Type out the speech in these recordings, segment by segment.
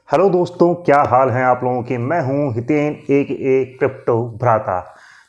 Hello दोस्तों, क्या हाल हैं आप लोगों के। मैं हूं हितेन, एक क्रिप्टो भ्राता।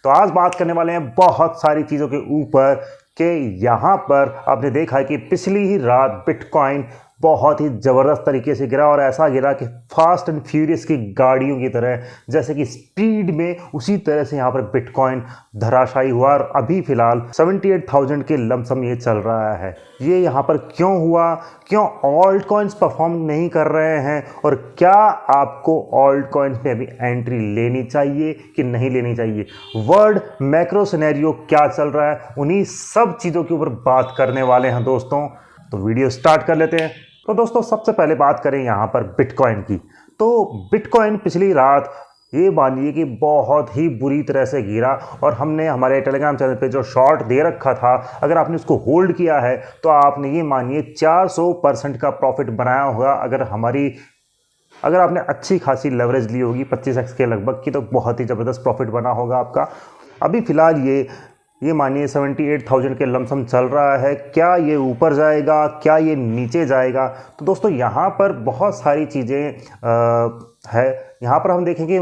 तो आज बात करने वाले हैं बहुत सारी चीज़ों के ऊपर कि यहाँ पर आपने देखा है कि पिछली ही रात बिटकॉइन बहुत ही ज़बरदस्त तरीके से गिरा और ऐसा गिरा कि फास्ट एंड फ्यूरियस की गाड़ियों की तरह, जैसे कि स्पीड में, उसी तरह से यहाँ पर बिटकॉइन धराशायी हुआ और अभी फिलहाल 78,000 के लमसम ये चल रहा है। ये यहाँ पर क्यों हुआ, क्यों ऑल्ट कॉइन्स परफॉर्म नहीं कर रहे हैं और क्या आपको ऑल्ट कॉइन्स में अभी एंट्री लेनी चाहिए कि नहीं लेनी चाहिए, वर्ल्ड मैक्रो सिनेरियो क्या चल रहा है, उन्हीं सब चीज़ों के ऊपर बात करने वाले हैं दोस्तों। तो वीडियो स्टार्ट कर लेते हैं। तो दोस्तों सबसे पहले बात करें यहाँ पर बिटकॉइन की। तो बिटकॉइन पिछली रात ये मानिए कि बहुत ही बुरी तरह से गिरा और हमने हमारे टेलीग्राम चैनल पे जो शॉर्ट दे रखा था, अगर आपने उसको होल्ड किया है तो आपने ये मानिए 400% का प्रॉफिट बनाया होगा। अगर आपने अच्छी खासी लेवरेज ली होगी 25x के लगभग की, तो बहुत ही ज़बरदस्त प्रॉफिट बना होगा आपका। अभी फ़िलहाल ये मानिए 78,000 के लमसम चल रहा है। क्या ये ऊपर जाएगा, क्या ये नीचे जाएगा? तो दोस्तों यहाँ पर बहुत सारी चीज़ें है। यहाँ पर हम देखेंगे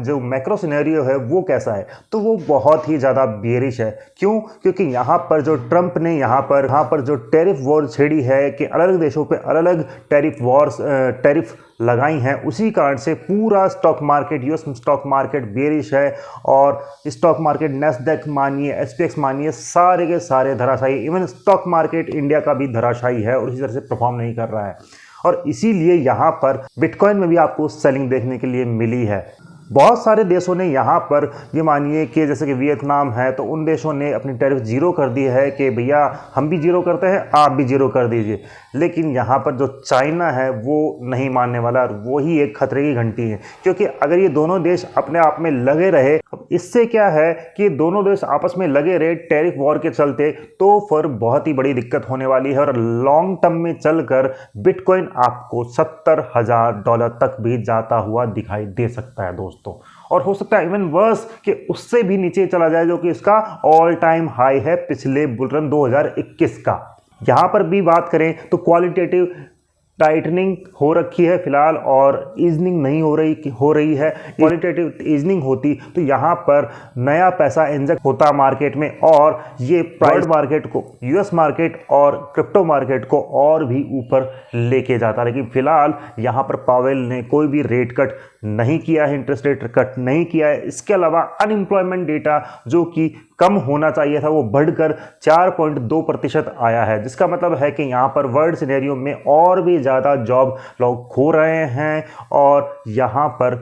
जो मैक्रो सिनेरियो है वो कैसा है, तो वो बहुत ही ज़्यादा बेयरिश है। क्यों? क्योंकि यहाँ पर जो ट्रंप ने यहाँ पर जो टैरिफ वॉर छेड़ी है कि अलग अलग देशों पे अलग अलग टैरिफ लगाई हैं, उसी कारण से पूरा stock market, US stock market bearish है और स्टॉक मार्केट नैस्डैक मानिए, एसपीएक्स मानिए, सारे के सारे धराशायी। इवन स्टॉक मार्केट इंडिया का भी धराशायी है और इसी तरह से परफॉर्म नहीं कर रहा है। और इसीलिए यहाँ पर बिटकॉइन में भी आपको सेलिंग देखने के लिए मिली है। बहुत सारे देशों ने यहाँ पर ये मानिए कि जैसे कि वियतनाम है, तो उन देशों ने अपनी टैरिफ जीरो कर दी है कि भैया हम भी जीरो करते हैं, आप भी जीरो कर दीजिए। लेकिन यहाँ पर जो चाइना है वो नहीं मानने वाला और वो ही एक खतरे की घंटी है। क्योंकि अगर ये दोनों देश अपने आप में लगे रहे, इससे क्या है कि दोनों देश आपस में लगे रहे टैरिफ वॉर के चलते, तो फिर बहुत ही बड़ी दिक्कत होने वाली है और लॉन्ग टर्म में चलकर बिटकॉइन आपको $70,000 तक भी जाता हुआ दिखाई दे सकता है दोस्तों। और हो सकता है इवन वर्स कि उससे भी नीचे चला जाए, जो कि इसका ऑल टाइम हाई है पिछले बुलरन 2021 का। यहां पर भी बात करें तो क्वालिटेटिव टाइटनिंग हो रखी है फिलहाल और ईजनिंग नहीं हो रही है। क्वालिटेटिव ईजनिंग होती तो यहाँ पर नया पैसा इंजेक्ट होता मार्केट में और ये प्राइवेट मार्केट को, यूएस मार्केट और क्रिप्टो मार्केट को और भी ऊपर लेके जाता। लेकिन फिलहाल यहाँ पर पावेल ने कोई भी रेट कट नहीं किया है, इंटरेस्ट रेट कट नहीं किया है। इसके अलावा अनएम्प्लॉयमेंट डेटा जो कि कम होना चाहिए था वो बढ़कर 4.2% आया है, जिसका मतलब है कि यहाँ पर वर्ल्ड सिनेरियो में और भी ज़्यादा जॉब लोग खो रहे हैं और यहाँ पर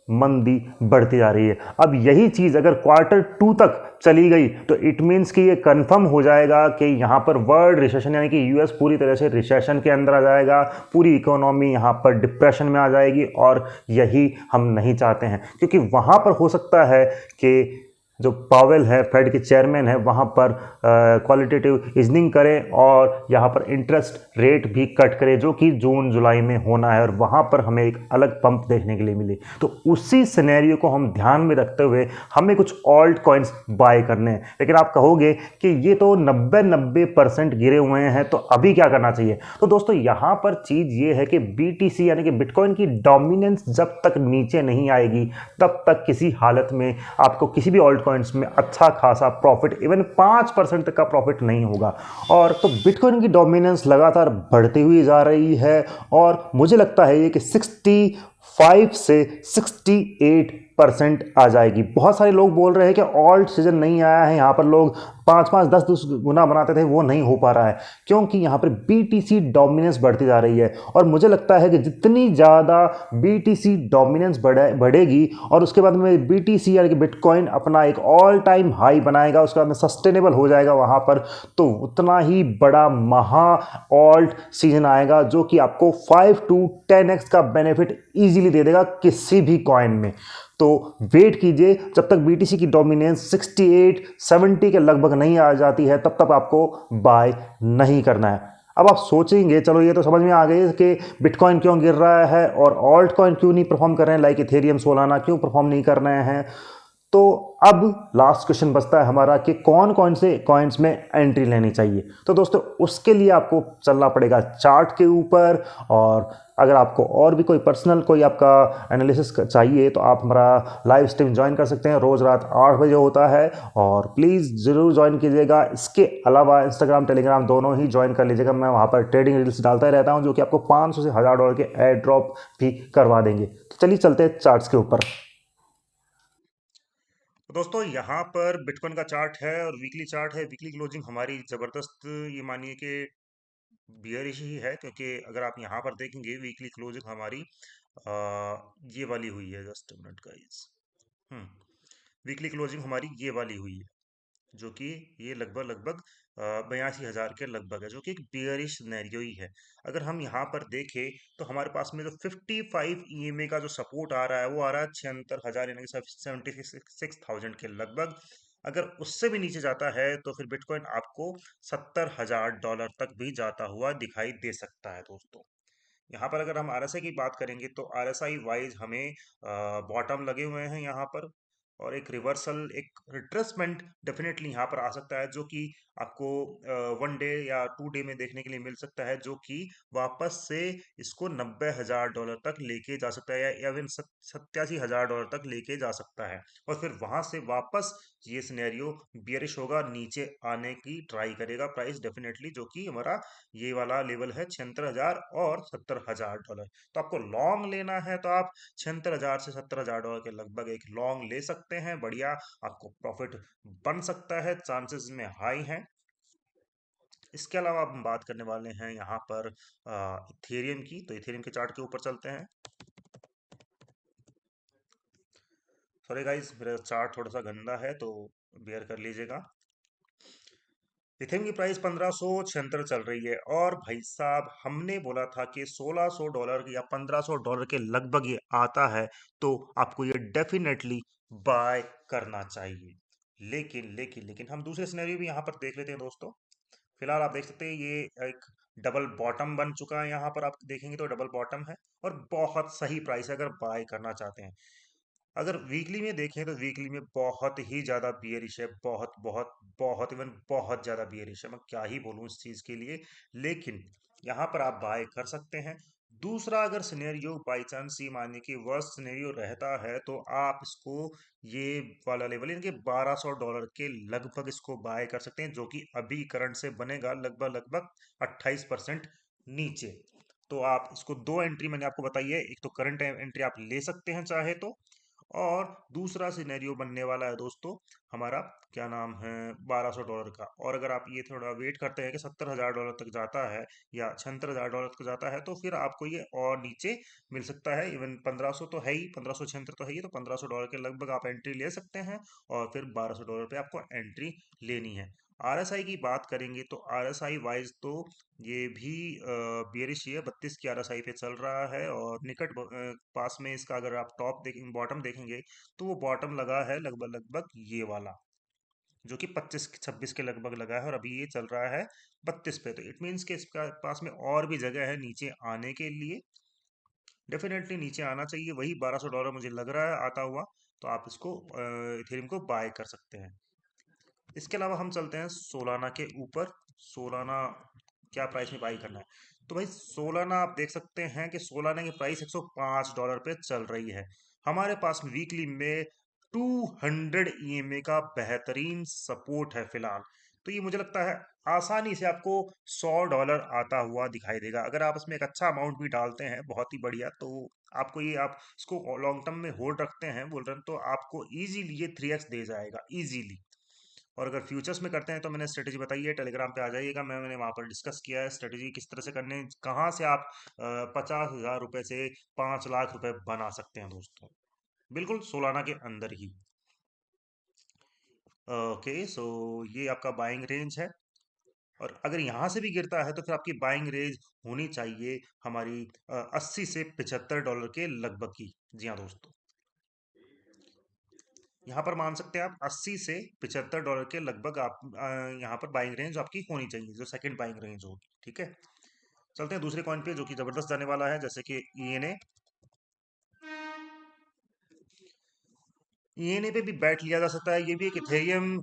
मंदी बढ़ती जा रही है। अब यही चीज़ अगर Q2 तक चली गई तो इट मीन्स कि ये कंफर्म हो जाएगा कि यहाँ पर वर्ल्ड रिसेशन, यानी कि यूएस पूरी तरह से रिसेशन के अंदर आ जाएगा, पूरी इकोनॉमी यहाँ पर डिप्रेशन में आ जाएगी और यही हम नहीं चाहते हैं। क्योंकि वहाँ पर हो सकता है कि जो पावेल है, फेड के चेयरमैन है, वहाँ पर क्वालिटेटिव ईजनिंग करें और यहाँ पर इंटरेस्ट रेट भी कट करे, जो कि जून जुलाई में होना है और वहाँ पर हमें एक अलग पंप देखने के लिए मिले। तो उसी सिनेरियो को हम ध्यान में रखते हुए हमें कुछ ऑल्ट कॉइन्स बाय करने हैं। लेकिन आप कहोगे कि ये तो 90% गिरे हुए हैं, तो अभी क्या करना चाहिए? तो दोस्तों यहाँ पर चीज़ ये है कि BTC यानी कि बिटकॉइन की डोमिनेंस जब तक नीचे नहीं आएगी तब तक किसी हालत में आपको किसी भी ऑल्ट कॉइन्स में अच्छा खासा प्रॉफिट, इवन 5% तक का प्रॉफिट नहीं होगा। और तो बिटकॉइन की डोमिनेंस लगातार बढ़ती हुई जा रही है और मुझे लगता है ये कि 65 से 68% आ जाएगी। बहुत सारे लोग बोल रहे हैं कि ऑल्ट सीजन नहीं आया है, यहाँ पर लोग 5-5, 10 गुना बनाते थे, वो नहीं हो पा रहा है क्योंकि यहाँ पर BTC डोमिनेंस बढ़ती जा रही है। और मुझे लगता है कि जितनी ज़्यादा BTC डोमिनेंस बढ़ेगी और उसके बाद में BTC यानी कि बिटकॉइन अपना एक ऑल टाइम हाई बनाएगा, उसके बाद में सस्टेनेबल हो जाएगा वहाँ पर, तो उतना ही बड़ा महा ऑल्ट सीजन आएगा जो कि आपको 5 to 10x का बेनिफिट ईजिली दे देगा किसी भी कॉइन में। तो वेट कीजिए जब तक BTC की डोमिनेंस 68-70 के लगभग नहीं आ जाती है, तब तक आपको बाय नहीं करना है। अब आप सोचेंगे चलो ये तो समझ में आ गई कि बिटकॉइन क्यों गिर रहा है और ऑल्ट कॉइन क्यों नहीं परफॉर्म कर रहे हैं, लाइक इथेरियम, सोलाना क्यों परफॉर्म नहीं कर रहे हैं। तो अब लास्ट क्वेश्चन बचता है हमारा कि कौन कौन से कॉइन्स में एंट्री लेनी चाहिए। तो दोस्तों उसके लिए आपको चलना पड़ेगा चार्ट के ऊपर, और अगर आपको और भी कोई पर्सनल कोई आपका एनालिसिस चाहिए तो आप हमारा लाइव स्ट्रीम ज्वाइन कर सकते हैं, रोज़ रात 8 बजे होता है, और प्लीज़ ज़रूर ज्वाइन कीजिएगा। इसके अलावा इंस्टाग्राम टेलीग्राम दोनों ही ज्वाइन कर लीजिएगा, मैं वहाँ पर ट्रेडिंग रील्स डालता ही रहता हूँ जो कि आपको 500 से $1000 के एयर ड्रॉप भी करवा देंगे। तो चलिए चलते हैं चार्ट्स के ऊपर। तो दोस्तों यहाँ पर बिटकॉइन का चार्ट है और वीकली चार्ट है। वीकली क्लोजिंग हमारी ज़बरदस्त, ये मानिए कि बियरिश ही है, क्योंकि अगर आप यहाँ पर देखेंगे वीकली क्लोजिंग हमारी ये वाली हुई है। Just minute guys, weekly closing हमारी ये वाली हुई है, जो कि ये लगभग लगभग 82,000 के लगभग है, जो कि एक बियरिश सिनेरियो ही है। अगर हम यहाँ पर देखें तो हमारे पास में जो 55 ईएमए का जो सपोर्ट आ रहा है वो आ रहा है 76,000, यानी कि 76,000 के लगभग। अगर उससे भी नीचे जाता है तो फिर बिटकॉइन आपको $70,000 तक भी जाता हुआ दिखाई दे सकता है दोस्तों। यहाँ पर अगर हम आरएसआई की बात करेंगे तो आरएसआई वाइज हमें बॉटम लगे हुए हैं यहाँ पर, और एक रिवर्सल, एक रिट्रेसमेंट डेफिनेटली यहाँ पर आ सकता है, जो कि आपको 1 डे या 2 डे में देखने के लिए मिल सकता है, जो कि वापस से इसको $90,000 तक लेके जा सकता है, या इवन $87,000 तक लेके जा सकता है। और फिर वहां से वापस ये सिनेरियो बियरिश होगा, नीचे आने की ट्राई करेगा प्राइस डेफिनेटली, जो कि हमारा ये वाला लेवल है 76,000 और $70,000। तो आपको लॉन्ग लेना है तो आप 76,000 से $70,000 के लगभग एक लॉन्ग ले सकते हैं, बढ़िया आपको प्रॉफिट बन सकता है, चांसेस में हाई हैं। इसके अलावा अब हम बात करने वाले हैं यहाँ पर इथेरियम की। तो इथेरियम के चार्ट के ऊपर चलते हैं। सॉरी गाइस, मेरा चार्ट थोड़ा सा गंदा है तो बेयर कर लीजिएगा। इथेरियम की प्राइस 1576 चल रही है, और भाई साहब हमने बोला था कि $1600 या $1500 के लगभग ये आता है, तो आपको ये डेफिनेटली बाय करना चाहिए। लेकिन लेकिन लेकिन हम दूसरे सिनेरियो भी यहाँ पर देख लेते हैं दोस्तों। फिलहाल आप देख सकते हैं ये एक डबल बॉटम बन चुका है, यहाँ पर आप देखेंगे तो डबल बॉटम है, और बहुत सही प्राइस है अगर बाय करना चाहते हैं। अगर वीकली में देखें तो वीकली में बहुत ही ज़्यादा बियरिश है, बहुत बहुत बहुत, इवन बहुत ज़्यादा बियरिश है। मैं क्या ही बोलूँ इस चीज़ के लिए, लेकिन यहाँ पर आप बाय कर सकते हैं। दूसरा, अगर सिनेरियो बाई चांस ये मानिए कि वर्स्ट सिनेरियो रहता है, तो आप इसको ये वाला लेवल यानी कि $1200 के लगभग इसको बाय कर सकते हैं, जो कि अभी करंट से बनेगा लगभग लगभग 28% नीचे। तो आप इसको दो एंट्री मैंने आपको बताई है, एक तो करंट एंट्री आप ले सकते हैं चाहे तो, और दूसरा सिनेरियो बनने वाला है दोस्तों हमारा, क्या नाम है, $1200 का। और अगर आप ये थोड़ा वेट करते हैं कि $70,000 तक जाता है या $76,000 तक जाता है, तो फिर आपको ये और नीचे मिल सकता है। इवन 1500 तो है ही, 1576 तो है ही, तो $1500 के लगभग आप एंट्री ले सकते हैं, और फिर $1200 पे आपको एंट्री लेनी है। आरएसआई की बात करेंगे तो आरएसआई वाइज तो ये भी बियरिश ही है, 32 की आरएसआई पे चल रहा है, और निकट पास में इसका अगर आप टॉप देखेंगे, बॉटम देखेंगे, तो वो बॉटम लगा है लगभग लगभग ये वाला, जो कि 25-26 के लगभग लगा है, और अभी ये चल रहा है 32 पे। तो इट मीन्स कि इसका पास में और भी जगह है नीचे आने के लिए, डेफिनेटली नीचे आना चाहिए। वही $1200 मुझे लग रहा है आता हुआ, तो आप इसको इथेरियम को बाय कर सकते हैं। इसके अलावा हम चलते हैं सोलाना के ऊपर। सोलाना क्या प्राइस में बाई करना है, तो भाई सोलाना आप देख सकते हैं कि सोलाना की प्राइस $105 पे चल रही है। हमारे पास वीकली में 200 ईएमए का बेहतरीन सपोर्ट है फिलहाल। तो ये मुझे लगता है आसानी से आपको $100 आता हुआ दिखाई देगा। अगर आप इसमें एक अच्छा अमाउंट भी डालते हैं, बहुत ही बढ़िया, तो आपको ये, आप इसको लॉन्ग टर्म में होल्ड रखते हैं बोल रहे हैं, तो आपको इजीली ये 3x दे जाएगा इजीली। और अगर फ्यूचर्स में करते हैं तो मैंने स्ट्रेटेजी बताई है, टेलीग्राम पे आ जाइएगा, मैंने वहाँ पर डिस्कस किया है स्ट्रेटेजी किस तरह से करने, कहाँ से आप 50,000 रुपये से 5 लाख रुपए बना सकते हैं दोस्तों, बिल्कुल सोलाना के अंदर ही। ओके, सो ये आपका बाइंग रेंज है, और अगर यहाँ से भी गिरता है तो फिर आपकी बाइंग रेंज होनी चाहिए हमारी 80 से $75 के लगभग की। जी हाँ दोस्तों, यहाँ पर मान सकते हैं आप 80 से $75 के लगभग आप यहाँ पर बाइंग रेंज आपकी होनी चाहिए, जो सेकंड बाइंग रेंज होगी। ठीक है, चलते हैं दूसरे कॉइन पे जो कि जबरदस्त जाने वाला है, जैसे कि ईएनए। ईएनए पे भी बैठ लिया जा सकता है। ये भी एक इथेरियम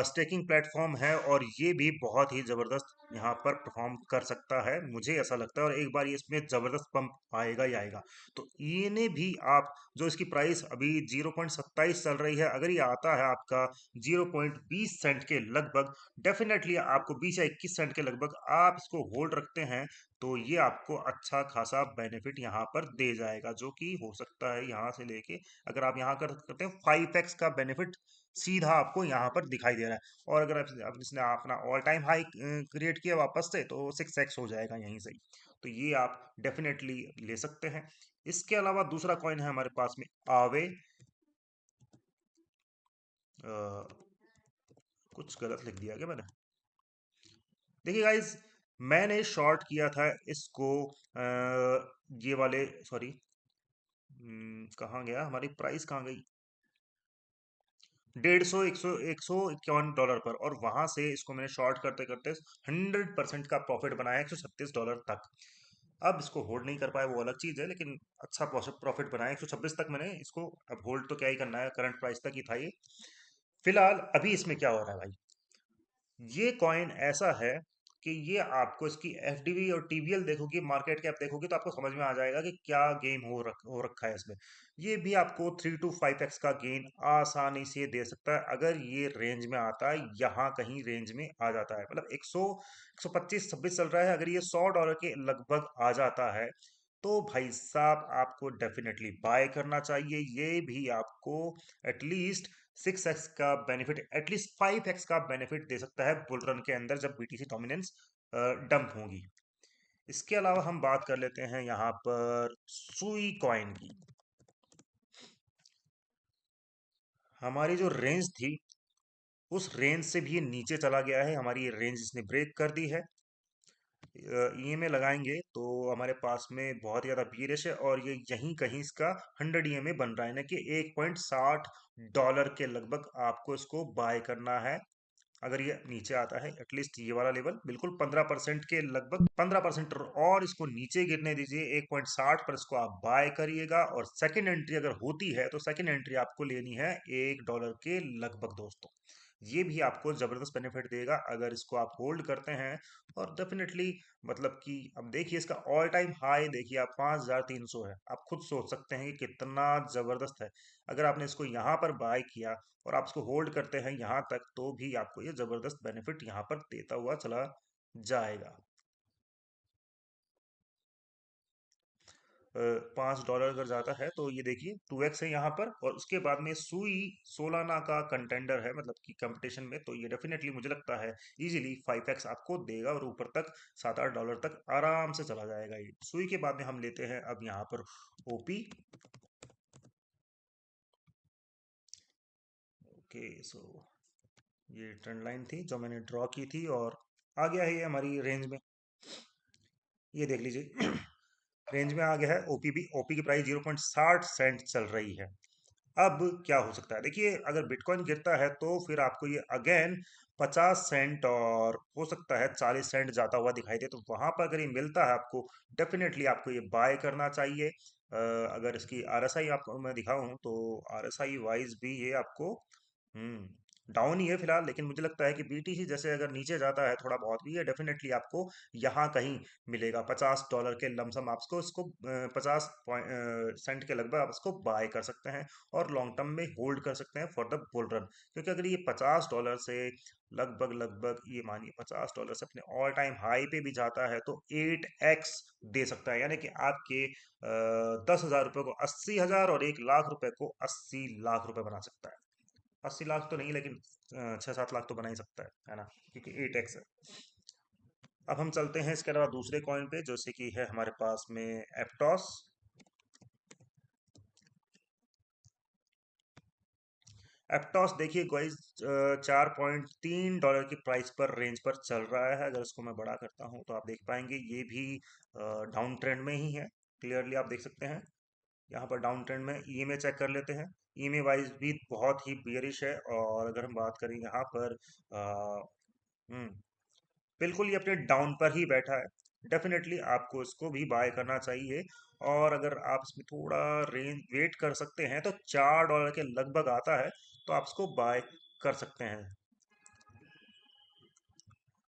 स्टेकिंग प्लेटफॉर्म है और ये भी बहुत ही ज़बरदस्त यहाँ पर परफॉर्म कर सकता है, मुझे ऐसा लगता है। और एक बार ये इसमें ज़बरदस्त पंप आएगा ही आएगा। तो ईएनए भी आप जो इसकी प्राइस अभी 0.27 चल रही है, अगर ये आता है आपका 0.20 सेंट के लगभग, डेफिनेटली आपको 20 या 21 सेंट के लगभग आप इसको होल्ड रखते हैं तो ये आपको अच्छा खासा बेनिफिट यहाँ पर दे जाएगा, जो कि हो सकता है यहाँ से लेके, अगर आप यहाँ कर करते हैं 5x का बेनिफिट सीधा आपको यहाँ पर दिखाई दे रहा है। और अगर अब इसने अपना ऑल टाइम हाई क्रिएट किया वापस से तो 6x हो जाएगा यहीं से ही। तो ये आप डेफिनेटली ले सकते हैं। इसके अलावा दूसरा कॉइन है हमारे पास में आवे। अ, कुछ गलत लिख दिया क्या मैंने? देखिए गाइज, मैंने शॉर्ट किया था इसको ये वाले, सॉरी, कहाँ गया हमारी प्राइस, कहाँ गई? 150 151 डॉलर पर, और वहां से इसको मैंने शॉर्ट करते करते 100% का प्रॉफिट बनाया 136 डॉलर तक। अब इसको होल्ड नहीं कर पाया वो अलग चीज है, लेकिन अच्छा प्रॉफिट बनाया 126 तक मैंने इसको। अब होल्ड तो क्या ही करना है, करंट प्राइस तक ही था ये। फिलहाल अभी इसमें क्या हो रहा है भाई, ये कॉइन ऐसा है कि ये आपको इसकी एफडीवी और टीवीएल देखोगे, मार्केट कैप देखोगे, तो आपको समझ में आ जाएगा कि क्या गेम हो रखा है इसमें। ये भी आपको 3 to 5x का गेन आसानी से दे सकता है अगर ये रेंज में आता है, यहाँ कहीं रेंज में आ जाता है। मतलब 125 26 चल रहा है, अगर ये $100 के लगभग आ जाता है तो भाई साहब आपको डेफिनेटली बाय करना चाहिए। ये भी आपको एटलीस्ट 6x का बेनिफिट, एटलीस्ट 5x का बेनिफिट दे सकता है बुल रन के अंदर, जब बीटीसी डोमिनेंस डंप होगी। इसके अलावा हम बात कर लेते हैं यहाँ पर सुई कॉइन की। हमारी जो रेंज थी उस रेंज से भी ये नीचे चला गया है, हमारी ये रेंज इसने ब्रेक कर दी है। ईएमए लगाएंगे तो हमारे पास में बहुत ज़्यादा बियरिश है, और ये यहीं कहीं इसका 100 ईएमए बन रहा है, ना कि $1.60 के लगभग आपको इसको बाय करना है। अगर ये नीचे आता है एटलीस्ट ये वाला लेवल, बिल्कुल 15% के लगभग, 15% और इसको नीचे गिरने दीजिए, 1.60 पर इसको आप बाय करिएगा। और सेकंड एंट्री अगर होती है तो सेकंड एंट्री आपको लेनी है $1 के लगभग दोस्तों। ये भी आपको जबरदस्त बेनिफिट देगा अगर इसको आप होल्ड करते हैं। और डेफिनेटली मतलब कि अब देखिए इसका ऑल टाइम हाई देखिए आप 5300 है, आप खुद सोच सकते हैं कि कितना जबरदस्त है। अगर आपने इसको यहाँ पर बाय किया और आप इसको होल्ड करते हैं यहाँ तक, तो भी आपको ये जबरदस्त बेनिफिट यहाँ पर देता हुआ चला जाएगा। $5 अगर जाता है तो ये देखिए 2x है यहाँ पर, और उसके बाद में सुई सोलाना का कंटेंडर है, मतलब कि कंपटीशन में, तो ये डेफिनेटली मुझे लगता है इजीली 5x आपको देगा, और ऊपर तक $7 8 तक आराम से चला जाएगा ये। सुई के बाद में हम लेते हैं अब यहाँ पर ओपी। ओके, सो ये ट्रेंड लाइन थी जो मैंने ड्रॉ की थी, और आ गया है ये हमारी रेंज में। ये देख लीजिए रेंज में आ गया है। ओपी भी, ओपी की प्राइस 0.60 चल रही है। अब क्या हो सकता है, देखिए अगर बिटकॉइन गिरता है तो फिर आपको ये अगेन 50 सेंट, और हो सकता है 40 सेंट जाता हुआ दिखाई दे, तो वहां पर अगर ये मिलता है आपको, डेफिनेटली आपको ये बाय करना चाहिए। अगर इसकी आरएसआई आपको मैं दिखाऊं तो आरएसआई वाइज भी ये आपको डाउन ही है फिलहाल, लेकिन मुझे लगता है कि बीटीसी जैसे अगर नीचे जाता है थोड़ा बहुत भी, ये डेफिनेटली आपको यहाँ कहीं मिलेगा। $50 के लमसम आपको इसको 50 सेंट के लगभग आप इसको बाय कर सकते हैं, और लॉन्ग टर्म में होल्ड कर सकते हैं फॉर द बुल रन। क्योंकि अगर ये $50 से लगभग लगभग, ये मानिए $50 से अपने ऑल टाइम हाई पे भी जाता है तो 8x दे सकता है, यानी कि आपके 10,000 रुपये को 80,000 और 1 लाख रुपए को 80 लाख रुपए बना सकता है। 80 लाख तो नहीं, लेकिन 6 7 लाख तो बना ही सकता है ना, क्योंकि 8x है। अब हम चलते हैं इसके अलावा दूसरे कॉइन पे, जैसे कि है हमारे पास में एप्टॉस। एप्टॉस देखिए गाइस, $4.3 की प्राइस पर रेंज पर चल रहा है। अगर इसको मैं बड़ा करता हूं तो आप देख पाएंगे ये भी डाउन ट्रेंड में ही है। क्लियरली आप देख सकते हैं यहाँ पर डाउन ट्रेंड में। ईएमए चेक कर लेते हैं, ईएमए वाइज भी बहुत ही बियरिश है। और अगर हम बात करें यहाँ पर, हम्म बिल्कुल ये अपने डाउन पर ही बैठा है। डेफिनेटली आपको इसको भी बाय करना चाहिए। और अगर आप इसमें थोड़ा रेंज वेट कर सकते हैं तो $4 के लगभग आता है, तो आप इसको बाय कर सकते हैं।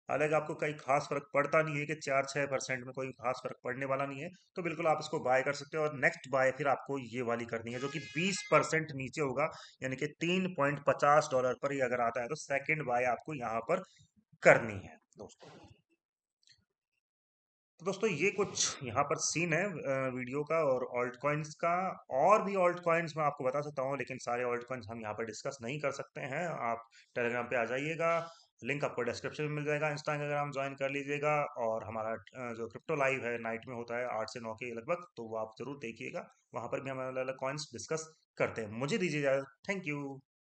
हालांकि आपको कहीं खास फर्क पड़ता नहीं है कि 4-6% में कोई खास फर्क पड़ने वाला नहीं है, तो बिल्कुल आप इसको बाय कर सकते हो। और नेक्स्ट बाय फिर आपको ये वाली करनी है जो कि 20% नीचे होगा, यानी कि $3.50 पर ही अगर आता है, तो सेकंड बाय आपको यहाँ पर करनी है दोस्तों। तो दोस्तों ये कुछ यहाँ पर सीन है वीडियो का और ऑल्ट कॉइन्स का। और भी ऑल्ट कॉइन्स मैं आपको बता सकता हूँ, लेकिन सारे ऑल्ट कॉइन्स हम यहाँ पर डिस्कस नहीं कर सकते हैं। आप टेलीग्राम पे आ जाइएगा, लिंक आपको डिस्क्रिप्शन में मिल जाएगा। इंस्टाग्राम ज्वाइन कर लीजिएगा, और हमारा जो क्रिप्टो लाइव है नाइट में होता है 8 से 9 के लगभग, तो वो आप जरूर देखिएगा। वहाँ पर भी हम अलग अलग कॉइन्स डिस्कस करते हैं। मुझे दीजिए इजाजत। Thank you.